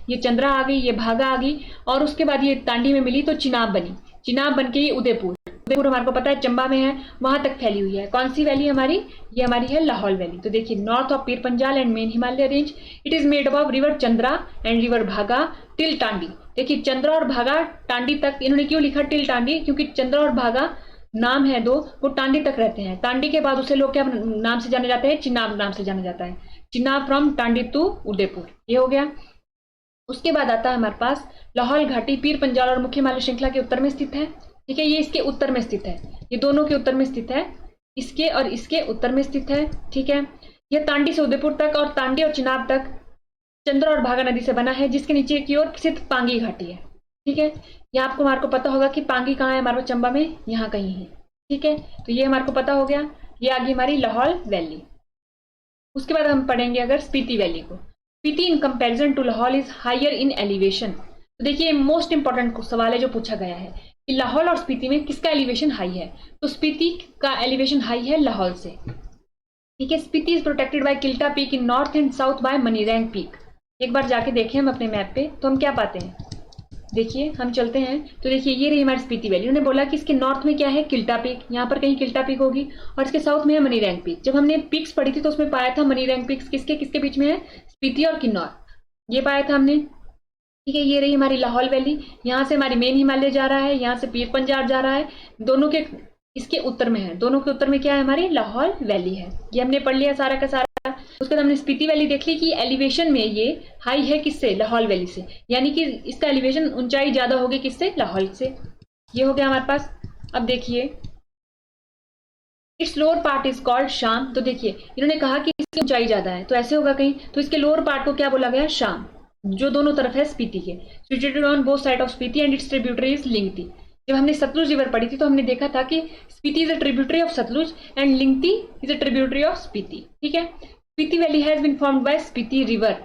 ये चंद्रा आ गई, ये भागा आ गई और उसके बाद ये तांडी में मिली तो चिनाब बनी। चिनाब बन के ये उदयपुर, उदयपुर हमारे को पता है चंबा में है, वहां तक फैली हुई है। कौन सी वैली हमारी, ये हमारी है लाहौल वैली। तो देखिए north of Pir Panjal and main Himalaya range, it is made up of river Chandra and river भागा टिल टांडी। देखिए चंद्रा और भागा टांडी तक, इन्होंने क्यों लिखा टिल टांडी, क्योंकि चंद्रा और भागा नाम है 2, वो टांडी तक रहते हैं। टांडी के बाद उसे लोग क्या नाम से जाने जाते हैं, चिनाब नाम से जाना जाता है। चिनाब फ्रॉम टांडी टू उदयपुर, ये हो गया। उसके बाद आता है हमारे पास लाहौल घाटी, पीर पंजाल और मुख्य हिमालय श्रृंखला के उत्तर में स्थित है। ठीक है, ये इसके उत्तर में स्थित है, ये दोनों के उत्तर में स्थित है, इसके और इसके उत्तर में स्थित है। ठीक है, यह तांडी से उदयपुर तक और तांडी और चिनाब तक चंद्रा और भागा नदी से बना है, जिसके नीचे की ओर स्थित पांगी घाटी है। ठीक है, यह आपको हमारे को पता होगा कि पांगी कहाँ है, हमारे पास चंबा में यहाँ कहीं है। ठीक है, तो ये हमारे को पता हो गया, ये आ गई हमारी लाहौल वैली। उसके बाद हम पढ़ेंगे अगर स्पीति वैली को। Spiti in comparison to Lahaul is higher in elevation. तो देखिए मोस्ट इंपॉर्टेंट सवाल है जो पूछा गया है कि लाहौल और स्पीति में किसका एलिवेशन हाई है। तो स्पीति का एलिवेशन हाई है लाहौल से। ठीक है, Spiti is protected by Kilta peak in north and south by Manirang peak. एक बार जाके देखें हम अपने मैप पे तो हम क्या पाते हैं, देखिए हम चलते हैं तो देखिए ये रही हमारी स्पीति वैली। उन्होंने बोला कि इसके नॉर्थ में क्या है, किल्टा पीक, यहाँ पर कहीं किल्टा पीक होगी, और इसके साउथ में है मनीरैंग पीक। जब हमने पीक्स पढ़ी थी तो उसमें पाया था मनीरैंग पीक्स किसके किसके बीच में है, स्पीति और किन्नौर, ये पाया था हमने। ठीक है, ये रही हमारी लाहौल वैली, यहाँ से हमारी मेन हिमालय जा रहा है, यहाँ से पीर पंजाब जा रहा है, दोनों के इसके उत्तर में है, दोनों के उत्तर में क्या है, हमारी लाहौल वैली है। ये हमने पढ़ लिया सारा का सारा। उसके बाद हमने स्पीति वैली देख ली कि एलिवेशन में ये हाई है किससे, लाहौल वैली से, यानी कि इसका एलिवेशन ऊंचाई ज्यादा होगी किससे, लाहौल से। ये हो गया हमारे पास। अब देखिए it's lower part is called शाम। तो देखिए इन्होंने कहा कि इसकी ऊंचाई ज्यादा है, तो ऐसे होगा कहीं, तो इसके लोअर पार्ट को क्या बोला गया, शाम, जो दोनों तरफ है स्पीति के, situated on both side of Spiti and its tributary is Lingti. जब हमने सतलुज रिवर पढ़ी थी तो हमने देखा था कि Spiti is a tributary of Sutlej and Lingti is a tributary of Spiti. ठीक है, Spiti valley has been formed by Spiti river.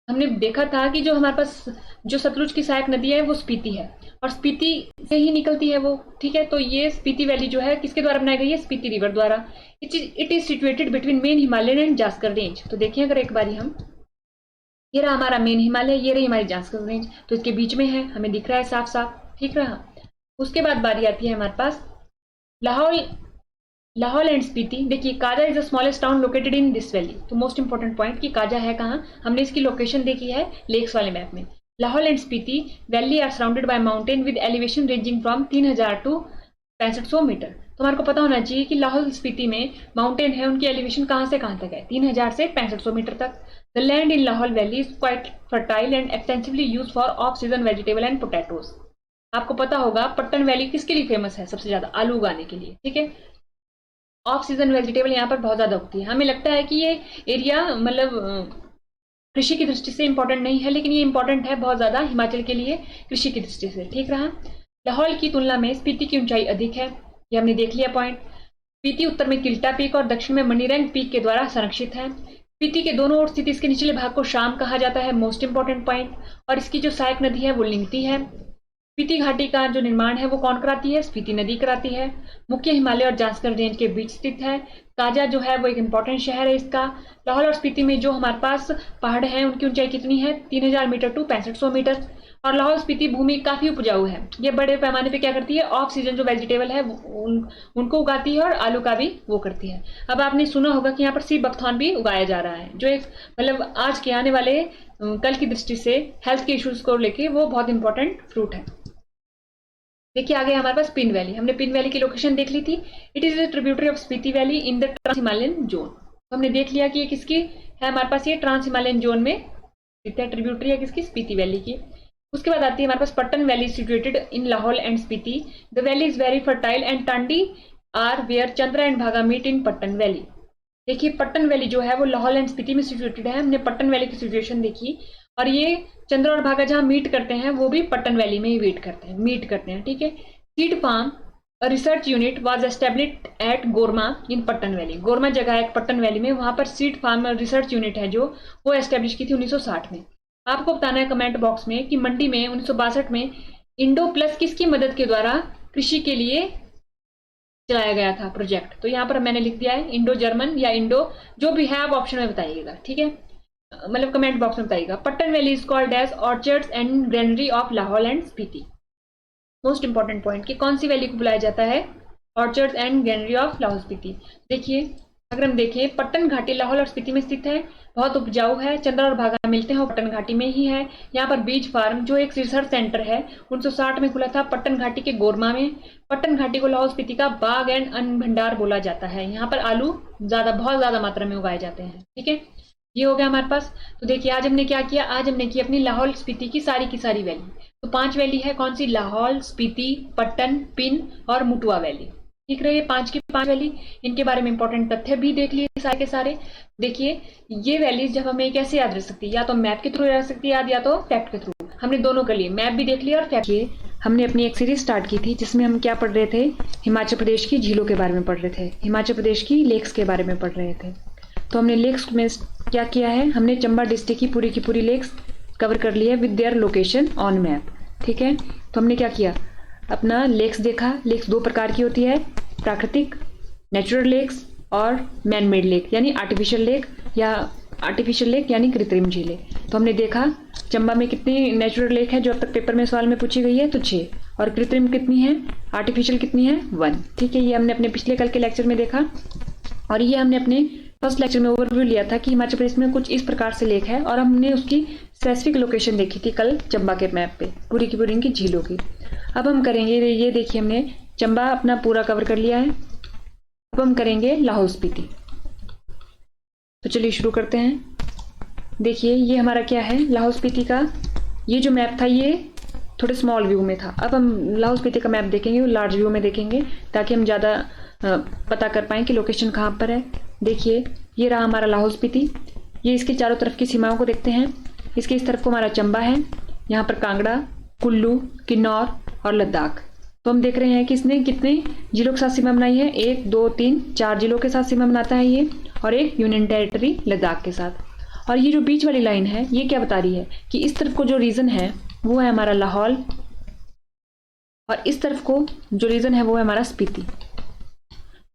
हमने देखा था कि जो हमारे पास जो सतलुज की सहायक नदी है वो स्पीति है और स्पीति से ही निकलती है वो। ठीक है, तो ये स्पीति वैली जो है किसके द्वारा बनाई गई है, स्पीति रिवर द्वारा। It is situated between main Himalayan and Zanskar range. तो देखिए अगर एक बारी हम, ये रहा हमारा मेन हिमालय, ये रही हमारी जास्कर रेंज, तो इसके बीच में है, हमें दिख रहा है साफ साफ। ठीक रहा। उसके बाद बारी आती है हमारे पास लाहौल एंड स्पीति। देखिए Kaza is the smallest town located in this valley. तो मोस्ट इंपॉर्टेंट पॉइंट कि काजा है कहाँ, हमने इसकी लोकेशन देखी है लेक्स वाले मैप में। Lahaul and Spiti valley are surrounded by mountain with elevation ranging from 3000 to 6500 metre. तो हमारे को पता होना चाहिए कि लाहौल स्पीति में माउंटेन है, उनकी एलिवेशन कहाँ से कहाँ तक है, 3000 से 6500 मीटर तक। The land in Lahaul valley is quite fertile and extensively use for off season vegetable and potatoes. आपको पता होगा पट्टन वैली किसके लिए फेमस है, सबसे ज्यादा आलू उगाने के लिए। ठीक है, ऑफ सीजन वेजिटेबल यहाँ पर बहुत ज्यादा उगती है। हमें लगता है कि ये एरिया मतलब कृषि की दृष्टि से इंपॉर्टेंट नहीं है, लेकिन ये इंपॉर्टेंट है बहुत ज्यादा हिमाचल के लिए कृषि की दृष्टि से। ठीक रहा। लाहौल की तुलना में स्पीति की ऊंचाई अधिक है, ये हमने देख लिया पॉइंट। स्पीति उत्तर में किल्टा पीक और दक्षिण में मनीरैंग पीक के द्वारा संरक्षित है। स्पीति के दोनों ओर स्थित इसके निचले भाग को शाम कहा जाता है, मोस्ट इंपॉर्टेंट पॉइंट। और इसकी जो सहायक नदी है वो लिंगती है। स्पीति घाटी का जो निर्माण है वो कौन कराती है, स्पीति नदी कराती है। मुख्य हिमालय और जास्कर रेंज के बीच स्थित है। काजा जो है वो एक इंपॉर्टेंट शहर है इसका। लाहौल और स्पीति में जो हमारे पास पहाड़ हैं उनकी ऊंचाई कितनी है, 3000 मीटर टू 6500 मीटर। और लाहौल स्पीति भूमि काफी उपजाऊ है। ये बड़े पैमाने पे क्या करती है, ऑफ सीजन जो वेजिटेबल है उनको उगाती है और आलू का भी वो करती है। अब आपने सुना होगा कि यहाँ पर सी बकथॉर्न भी उगाया जा रहा है, जो एक मतलब आज के आने वाले कल की दृष्टि से हेल्थ के इश्यूज को लेके वो बहुत इंपॉर्टेंट फ्रूट है। देखिए आगे हमारे पास पिन वैली, हमने पिन वैली की लोकेशन देख ली थी। It is the tributary of Spiti valley in the trans Himalayan zone. तो हमने देख लिया कि ये किसकी है, हमारे पास ये ट्रांस हिमालयन जोन में ट्रिब्यूटरी है किसकी, स्पीति वैली की। उसके बाद आती है हमारे पास Pattan valley situated in Lahaul and Spiti. The valley is very fertile and Tandi are where Chandra and Bhaga meet in Pattan valley. देखिए पट्टन वैली जो है वो लाहौल एंड स्पीति में सिचुएटेड है। हमने पट्टन वैली की सिचुएशन देखी, और ये चंद्रा और भागा जहां मीट करते हैं वो भी पट्टन वैली में ही मीट करते हैं। ठीक है। Seed farm research unit was established at Gorma in Pattan valley. Gorma जगह है पट्टन वैली में, वहां पर सीड फार्म रिसर्च यूनिट है जो वो एस्टेब्लिश की थी 1960 में। आपको बताना है कमेंट बॉक्स में कि मंडी में 1962 में इंडो प्लस किसकी मदद के द्वारा कृषि के लिए चलाया गया था प्रोजेक्ट। तो यहाँ पर मैंने लिख दिया है इंडो जर्मन या इंडो, जो भी है आप ऑप्शन में बताइएगा। ठीक है, मतलब कमेंट बॉक्स में बताइएगा। Pattan valley is called as orchards and granary of Lahaul and Spiti. Most important point कि कौन सी वैली को बुलाया जाता है, orchards and granary of Lahaul Spiti. देखिए अगर हम देखें पट्टन घाटी लाहौल और स्पीति में स्थित है, बहुत उपजाऊ है, चंद्रा और भागा मिलते हैं और पट्टन घाटी में ही है। यहाँ पर बीज फार्म जो एक रिसर्च सेंटर है 1960 में खुला था पट्टन घाटी के गोरमा में। पट्टन घाटी को लाहौल स्पीति का बाग एंड अन्न भंडार बोला जाता है। यहाँ पर आलू बहुत ज्यादा मात्रा में उगाए जाते हैं। ठीक है, ये हो गया हमारे पास। तो देखिए आज हमने क्या किया, आज हमने की अपनी लाहौल स्पीति की सारी वैली। तो 5 वैली है, कौन सी, लाहौल, स्पीति, पट्टन, पिन और मुटुआ वैली। ठीक रहे 5 की 5 वैली। इनके बारे में इंपॉर्टेंट तथ्य भी देख लिए सारे के सारे। देखिए ये वैलीज जब हमें कैसे याद रख सकती है, या तो मैप के थ्रू रख सकती है याद, या तो फैक्ट के थ्रू। हमने दोनों कर लिए, मैप भी देख लिया और फैक्ट। हमने अपनी एक सीरीज स्टार्ट की थी जिसमें हम क्या पढ़ रहे थे, हिमाचल प्रदेश की झीलों के बारे में पढ़ रहे थे, हिमाचल प्रदेश की लेक्स के बारे में पढ़ रहे थे। तो हमने लेक्स में क्या किया है, हमने चंबा डिस्ट्रिक्ट की पूरी लेक्स कवर कर ली है with their location on map. ठीक है, तो हमने क्या किया, अपना लेक्स देखा। लेक्स 2 प्रकार की होती है, प्राकृतिक नेचुरल लेक्स और मैन मेड लेक यानी आर्टिफिशियल लेक यानी कृत्रिम झीलें। तो हमने देखा चंबा में कितनी नेचुरल लेक है जो अब तक पेपर में सवाल में पूछी गई है, तो 6, और कृत्रिम कितनी है, आर्टिफिशियल कितनी है, 1। ठीक है, ये हमने अपने पिछले कल के लेक्चर में देखा। और ये हमने अपने फर्स्ट लेक्चर में ओवरव्यू लिया था कि हिमाचल प्रदेश में कुछ इस प्रकार से लेक है, और हमने उसकी स्पेसिफिक लोकेशन देखी थी कल चंबा के मैप पे पूरी की पूरी इनकी झीलों की। अब हम करेंगे, ये देखिए हमने चंबा अपना पूरा कवर कर लिया है। अब हम करेंगे लाहौल स्पीति। तो चलिए शुरू करते हैं। देखिए ये हमारा क्या है, लाहौल स्पीति का ये जो मैप था ये थोड़े स्मॉल व्यू में था। अब हम लाहौल स्पीति का मैप देखेंगे, लार्ज व्यू में देखेंगे ताकि हम ज़्यादा पता कर पाएं कि लोकेशन कहाँ पर है। देखिए ये रहा हमारा लाहौल स्पीति, ये इसके चारों तरफ की सीमाओं को देखते हैं। इसके इस तरफ को हमारा चंबा है, यहाँ पर कांगड़ा, कुल्लू, किन्नौर और लद्दाख। तो हम देख रहे हैं कि इसने कितने जिलों के साथ सीमा बनाई है, 1 2 3 4 जिलों के साथ सीमा बनाता है ये, और एक यूनियन टेरिटरी लद्दाख के साथ। और ये जो बीच वाली लाइन है ये क्या बता रही है कि इस तरफ को जो रीजन है वो है हमारा लाहौल, और इस तरफ को जो रीजन है वो है हमारा स्पीति।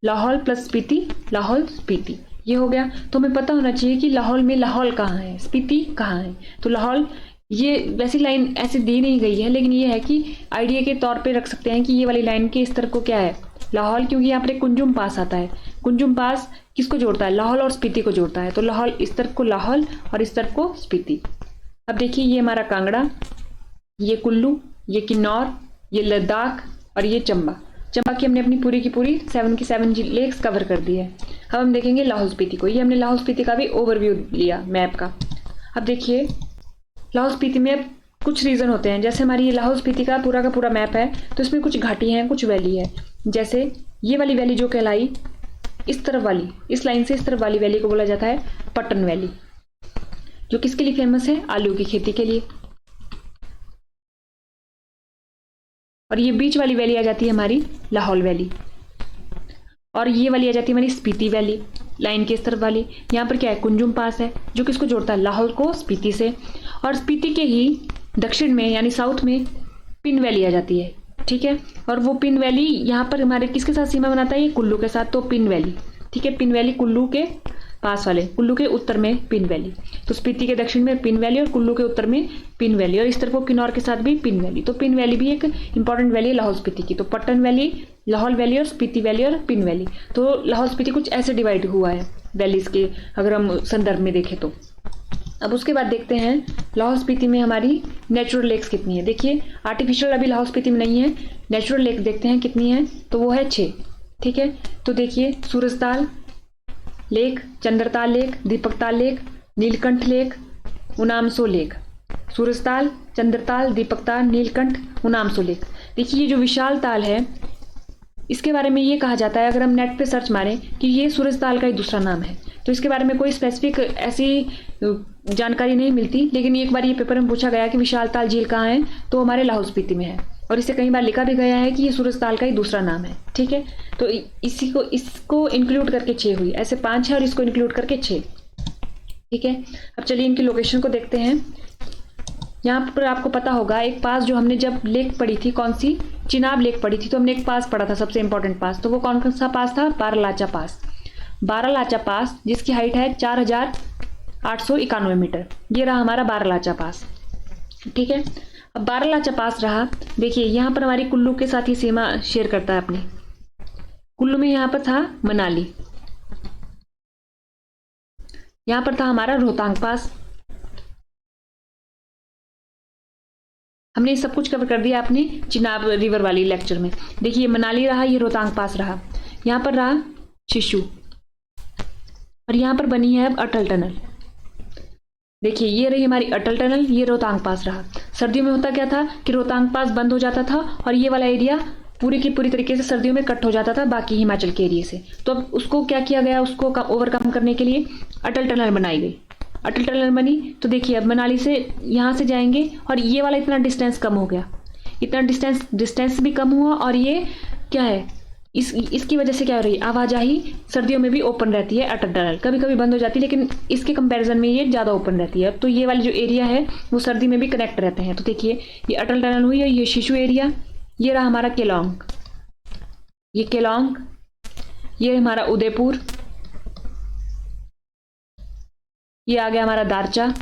लाहौल प्लस स्पीति, लाहौल स्पीति, ये हो गया। तो हमें पता होना चाहिए कि लाहौल में लाहौल कहाँ है, स्पीति कहाँ है। तो लाहौल, ये वैसी लाइन ऐसे दी नहीं गई है, लेकिन ये है कि आइडिया के तौर पे रख सकते हैं कि ये वाली लाइन के इस तरफ को क्या है, लाहौल, क्योंकि यहाँ पर एक कुंजुम पास आता है। कुंजुम पास किसको जोड़ता है, लाहौल और स्पीति को जोड़ता है। तो लाहौल, इस तरफ को लाहौल और इस तरफ को स्पीति। अब देखिए ये हमारा कांगड़ा, ये कुल्लू, ये किन्नौर, ये लद्दाख और ये चंबा। चंबा की हमने अपनी पूरी की पूरी 7 की 7 लेक्स कवर कर दी है। अब हम देखेंगे लाहौल स्पीति को, ये हमने लाहौल स्पीति का भी ओवरव्यू लिया मैप का। अब देखिए लाहौल स्पीति में कुछ रीजन होते हैं, जैसे हमारी ये लाहौल स्पीति का पूरा मैप है तो इसमें कुछ घाटी हैं, कुछ वैली है। जैसे ये वाली वैली जो कहलाई, इस तरफ वाली, इस लाइन से इस तरफ वाली वैली को बोला जाता है पट्टन वैली, जो किसके लिए फेमस है, आलू की खेती के लिए। और ये बीच वाली वैली आ जाती है हमारी लाहौल वैली, और ये वाली आ जाती है हमारी स्पीति वैली, लाइन के इस तरफ वाली। यहाँ पर क्या है, कुंजुम पास है जो किसको जोड़ता है, लाहौल को स्पीति से। और स्पीति के ही दक्षिण में यानी साउथ में पिन वैली आ जाती है। ठीक है, और वो पिन वैली यहाँ पर हमारे किसके साथ सीमा बनाता है, ये कुल्लू के साथ। तो पिन वैली, ठीक है, पिन वैली कुल्लू के पास वाले, कुल्लू के उत्तर में पिन वैली। तो स्पीति के दक्षिण में पिन वैली और कुल्लू के उत्तर में पिन वैली, और इस तरफ को किन्नौर के साथ भी पिन वैली। तो पिन वैली भी एक इंपॉर्टेंट वैली है लाहौल स्पीति की। तो पट्टन वैली, लाहौल वैली और स्पीति वैली और पिन वैली। तो लाहौल स्पीति कुछ ऐसे डिवाइड हुआ है वैलीज के, अगर हम संदर्भ में देखें तो। अब उसके बाद देखते हैं लाहौल स्पीति में हमारी नेचुरल लेक्स कितनी है। देखिए आर्टिफिशियल अभी लाहौल स्पीति में नहीं है, नेचुरल लेक देखते हैं कितनी है, तो वो है 6। ठीक है, तो देखिए Surajtal lake, Chandratal lake, Deepaktal lake, Neelkanth lake, Unamso lake. Surajtal, Chandratal, Deepaktal, Neelkanth, Unamso lake. देखिए ये जो विशाल ताल है, इसके बारे में ये कहा जाता है, अगर हम नेट पे सर्च मारें, कि ये सूरजताल का ही दूसरा नाम है। तो इसके बारे में कोई स्पेसिफिक ऐसी जानकारी नहीं मिलती, लेकिन एक बार ये पेपर में पूछा गया कि विशाल ताल झील कहाँ है, तो हमारे लाहौल स्पीति में है, और इसे कई बार लिखा भी गया है कि ये सूरजताल का ही दूसरा नाम है। ठीक है, तो इसको इंक्लूड करके 6 हुई, ऐसे 5 है और इसको इंक्लूड करके 6। ठीक है, अब चलिए इनकी लोकेशन को देखते हैं। यहाँ पर आपको पता होगा एक पास जो हमने जब लेक पढ़ी थी, कौन सी, चिनाब लेक पढ़ी थी, तो हमने एक पास पढ़ा था सबसे इंपॉर्टेंट पास, तो वो कौन सा पास था, बारालाचा पास। बारालाचा पास जिसकी हाइट है 4891 मीटर, ये रहा हमारा बारालाचा पास। ठीक है, अब बारालाचा पास रहा। देखिए यहाँ पर हमारी कुल्लू के साथ ही सीमा शेयर करता है अपनी। कुल्लू में यहाँ पर था मनाली, यहाँ पर था हमारा रोहतांग पास। हमने सब कुछ कवर कर दिया अपने चिनाब रिवर वाली लेक्चर में। देखिए मनाली रहा, ये रोहतांग पास रहा, यहाँ पर रहा शिशु, और यहाँ पर बनी है अब अटल टनल। देखिए ये रही हमारी अटल टनल, ये रोहतांग पास रहा। सर्दियों में होता क्या था कि रोहतांग पास बंद हो जाता था और ये वाला एरिया पूरी की पूरी तरीके से सर्दियों में कट हो जाता था बाकी हिमाचल के एरिया से। तो अब उसको क्या किया गया, उसको ओवरकम करने के लिए अटल टनल बनाई गई। अटल टनल बनी तो देखिए अब मनाली से यहाँ से जाएंगे और ये वाला इतना डिस्टेंस कम हो गया, इतना डिस्टेंस भी कम हुआ, और ये क्या है, इसकी वजह से क्या हो रही है, आवाजाही सर्दियों में भी ओपन रहती है। अटल टनल कभी कभी बंद हो जाती है, लेकिन इसके कंपैरिजन में ये ज़्यादा ओपन रहती है। तो ये वाली जो एरिया है वो सर्दी में भी कनेक्ट रहते हैं। तो देखिए ये अटल टनल हुई है, ये शिशु एरिया, ये रहा हमारा केलोंग, ये केलोंग, ये हमारा उदयपुर, ये आ गया हमारा दारचा,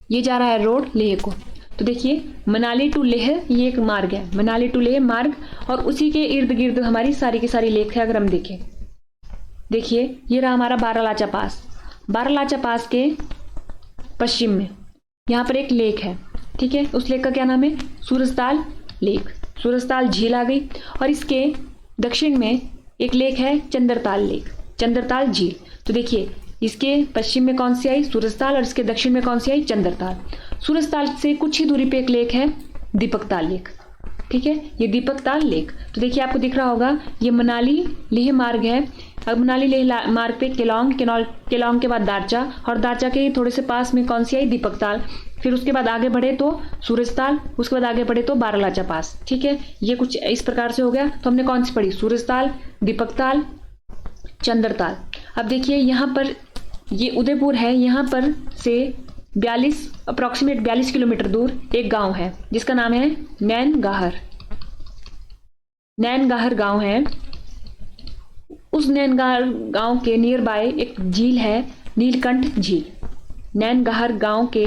ये जा रहा है रोड लेह को। तो देखिए मनाली टू लेह ये एक मार्ग है, मनाली टू लेह मार्ग, और उसी के इर्द गिर्द हमारी सारी की सारी लेक है। अगर हम देखें, देखिए ये रहा हमारा बारालाचा पास। बारालाचा पास के पश्चिम में यहाँ पर एक लेक है। ठीक है, उस लेक का क्या नाम है, सूरजताल लेक, सूरजताल झील आ गई। और इसके दक्षिण में एक लेक है चंद्रताल लेक, चंद्रताल झील। तो देखिए इसके पश्चिम में कौन सी आई, सूरजताल, और इसके दक्षिण में कौन सी आई, चंद्रताल। सूरजताल से कुछ ही दूरी पे एक लेक है दीपकताल लेक। ठीक है, ये दीपकताल लेक। तो देखिए आपको दिख रहा होगा ये मनाली लेह मार्ग है। अब मनाली लेह मार्ग पे केलोंग, केलोंग के बाद दारचा, और दारचा के थोड़े से पास में कौन सी आई, दीपकताल। फिर उसके बाद आगे बढ़े तो सूरजताल, उसके बाद आगे बढ़े तो बारालाचा पास। ठीक है, ये कुछ इस प्रकार से हो गया। तो हमने कौन सी पढ़ी, सूरजताल, दीपकताल, चंद्रताल। अब देखिए यहाँ पर ये उदयपुर है, यहाँ पर से 42 किलोमीटर दूर एक गांव है जिसका नाम है नैनगाहर। नैनगाहर गांव है, उस नैनगाहर गांव के नियर बाय एक झील है नीलकंठ झील। नैनगाहर गांव के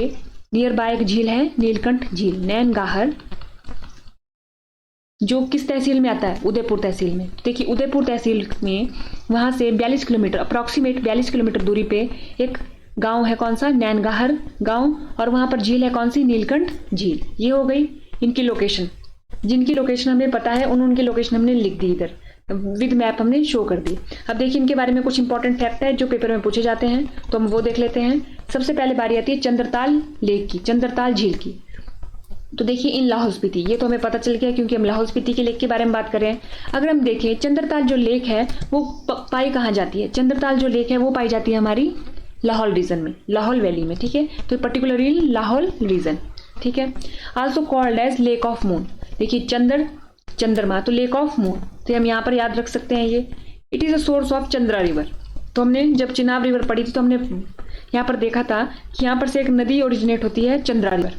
नियर बाय एक झील है नीलकंठ झील। नैनगाहर जो किस तहसील में आता है, उदयपुर तहसील में। देखिए उदयपुर तहसील में वहां से 42 किलोमीटर, अप्रॉक्सीमेट 42 किलोमीटर दूरी पे एक गांव है, कौन सा, नैनगाहर गांव, और वहां पर झील है कौन सी, नीलकंठ झील। ये हो गई इनकी लोकेशन। जिनकी लोकेशन हमें पता है उनकी लोकेशन हमने लिख दी, इधर विद मैप हमने शो कर दी। अब देखिए इनके बारे में कुछ इंपॉर्टेंट फैक्ट है जो पेपर में पूछे जाते हैं, तो हम वो देख लेते हैं। सबसे पहले बारी आती है चंद्रताल लेक की, चंद्रताल झील की। तो देखिए इन लाहौल स्पीति, ये तो हमें पता चल गया क्योंकि हम लाहौल स्पीति के लेक के बारे में बात कर रहे हैं। अगर हम देखें चंद्रताल जो लेक है वो पाई कहाँ जाती है, चंद्रताल जो लेक है वो पाई जाती है हमारी लाहौल रीजन में, लाहौल वैली में। ठीक है, तो पर्टिकुलरली लाहौल रीजन। ठीक है, also called as lake of moon. देखिए चंद्रमा, तो लेक ऑफ मून, तो हम यहाँ पर याद रख सकते हैं ये। It is a source of Chandra river. तो हमने जब चिनाब रिवर पढ़ी थी तो हमने यहाँ पर देखा था कि यहाँ पर से एक नदी ओरिजिनेट होती है चंद्रा रिवर।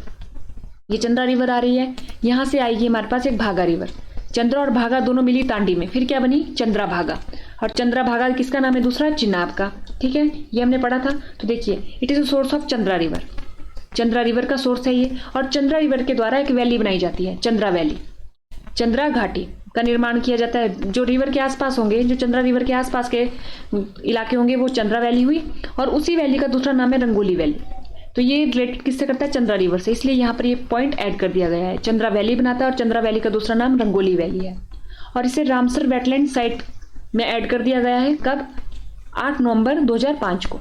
ये चंद्रा रिवर आ रही है, यहाँ से आएगी हमारे पास एक भागा रिवर। चंद्रा और भागा दोनों मिली तांडी में, फिर क्या बनी? चंद्रा भागा। और चंद्रा भागा किसका नाम है? दूसरा चिनाब का। ठीक है, ये हमने पढ़ा था। तो देखिए, it is a source of Chandra river. Chandra river का सोर्स है ये। और चंद्रा रिवर के द्वारा एक वैली बनाई जाती है, चंद्रा वैली। चंद्रा घाटी का निर्माण किया जाता है। जो रिवर के आसपास होंगे, जो चंद्रा रिवर के आसपास के इलाके होंगे, वो चंद्रा वैली हुई। और उसी वैली का दूसरा नाम है रंगोली वैली। तो ये रिलेटेड किससे करता है? चंद्रा रिवर से, इसलिए यहाँ पर ये पॉइंट ऐड कर दिया गया है। चंद्रा वैली बनाता है और चंद्रा वैली का दूसरा नाम रंगोली वैली है। और इसे रामसर वेटलैंड साइट में ऐड कर दिया गया है। कब? 8 नवंबर 2005 को।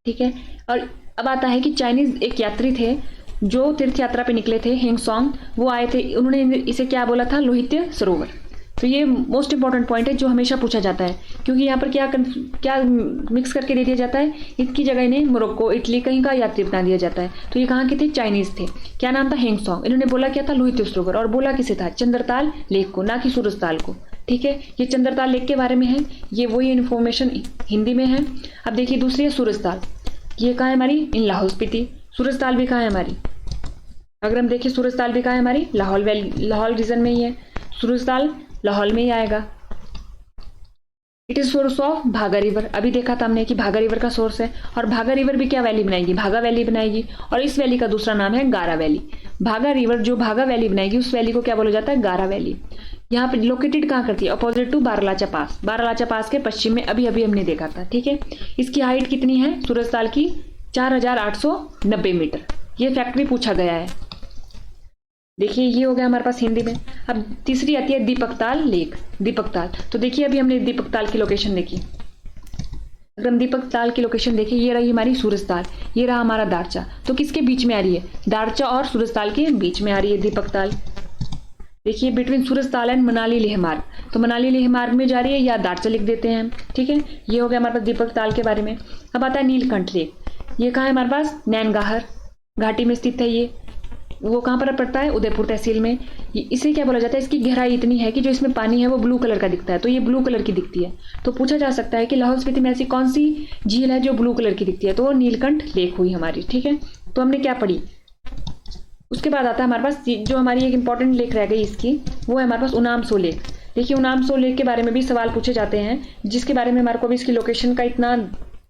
ठीक है, और अब आता है कि चाइनीज एक यात्री थे जो तीर्थ यात्रा पे निकले थे, हेंगसोंग, वो आए थे। उन्होंने इसे क्या बोला था? लोहित्य सरोवर। तो ये मोस्ट इंपॉर्टेंट पॉइंट है जो हमेशा पूछा जाता है, क्योंकि यहाँ पर क्या मिक्स करके दे दिया जाता है। इसकी जगह इन्हें मोरक्को, इटली कहीं का यात्री बना दिया जाता है। तो ये कहाँ के थे? चाइनीज थे। क्या नाम था? हेंगसोंग। इन्होंने बोला क्या था? लोहित्य सरोवर। और बोला किसे था? चंद्रताल लेक को, ना कि सूरजताल को। ठीक है, ये चंद्रताल लेक के बारे में है। ये वही इन्फॉर्मेशन हिंदी में है। अब देखिए, दूसरी है सूरजताल। ये कहाँ है हमारी? इन लाहौल स्पीति। सूरजताल भी कहाँ है हमारी? अगर हम देखिए, सूरजताल भी कहाँ है हमारी? लाहौल वैली, लाहौल रीजन में ही है। सूरजताल लाहौल में ही आएगा। इट इज सोर्स ऑफ भागा रिवर। अभी देखा था हमने कि भागा रिवर का सोर्स है। और भागा रिवर भी क्या वैली बनाएगी? भागा वैली बनाएगी। और इस वैली का दूसरा नाम है गारा वैली। भागा रिवर जो भागा वैली बनाएगी, उस वैली को क्या बोला जाता है? गारा वैली। यहाँ पे लोकेटेड कहाँ करती है? अपोजिट टू बारालाचा पास। बारालाचा पास के पश्चिम में अभी अभी हमने देखा था। ठीक है, इसकी हाइट कितनी है सूरजताल की? 4890 मीटर। ये फैक्ट भी पूछा गया है। देखिए, ये हो गया हमारे पास हिंदी में। अब तीसरी आती है दीपकताल लेक। दीपकताल, तो देखिए अभी हमने दीपकताल की लोकेशन देखी। अगर हम दीपकताल की लोकेशन देखें, ये रही हमारी सूरजताल, ये रहा हमारा दारचा। तो किसके बीच में आ रही है? दारचा और सूरजताल के बीच में आ रही है दीपकताल। देखिए, बिटवीन सूरजताल एंड मनाली लेह मार्ग। तो मनाली लेह मार्ग में जा रही है, या दारचा लिख देते हैं। ठीक है, ये हो गया हमारे पास दीपकताल के बारे में। अब आता है नीलकंठ लेक। ये कहाँ है हमारे पास? नैनगाहर घाटी में स्थित है। ये वो कहाँ पर पड़ता है? उदयपुर तहसील में। इसे क्या बोला जाता है? इसकी गहराई इतनी है कि जो इसमें पानी है वो ब्लू कलर का दिखता है। तो ये ब्लू कलर की दिखती है। तो पूछा जा सकता है कि लाहौल स्पीति में ऐसी कौन सी झील है जो ब्लू कलर की दिखती है? तो वो नीलकंठ लेक हुई हमारी। ठीक है, तो हमने क्या पढ़ी? उसके बाद आता है हमारे पास जो हमारी एक इंपॉर्टेंट लेक रह गई इसकी, वो है हमारे पास उनामसो लेक। देखिए, उनामसो लेक के बारे में भी सवाल पूछे जाते हैं, जिसके बारे में हमारे को भी इसकी लोकेशन का इतना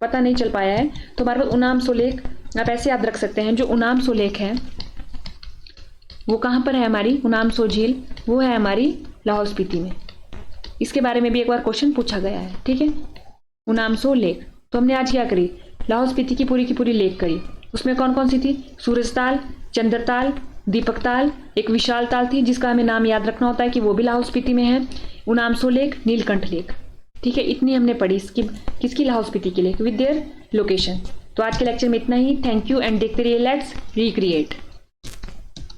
पता नहीं चल पाया है। तो हमारे पास उनामसो लेक आप ऐसे याद रख सकते हैं। जो उनामसो लेक है वो कहाँ पर है हमारी? उनामसो झील वो है हमारी लाहौल स्पीति में। इसके बारे में भी एक बार क्वेश्चन पूछा गया है। ठीक है, उनामसो लेक। तो हमने आज क्या करी? लाहौल स्पीति की पूरी लेक करी। उसमें कौन कौन सी थी? सूरजताल, चंद्रताल, दीपकताल, एक विशाल ताल थी जिसका हमें नाम याद रखना होता है कि वो भी लाहौल स्पीति में है, उनामसो लेक, नीलकंठ लेक। ठीक है, इतनी हमने पढ़ी किसकी? लाहौल स्पीति की लेक विद देयर लोकेशन। तो आज के लेक्चर में इतना ही। थैंक यू एंड देखते रहिए लेट्स रिक्रिएट।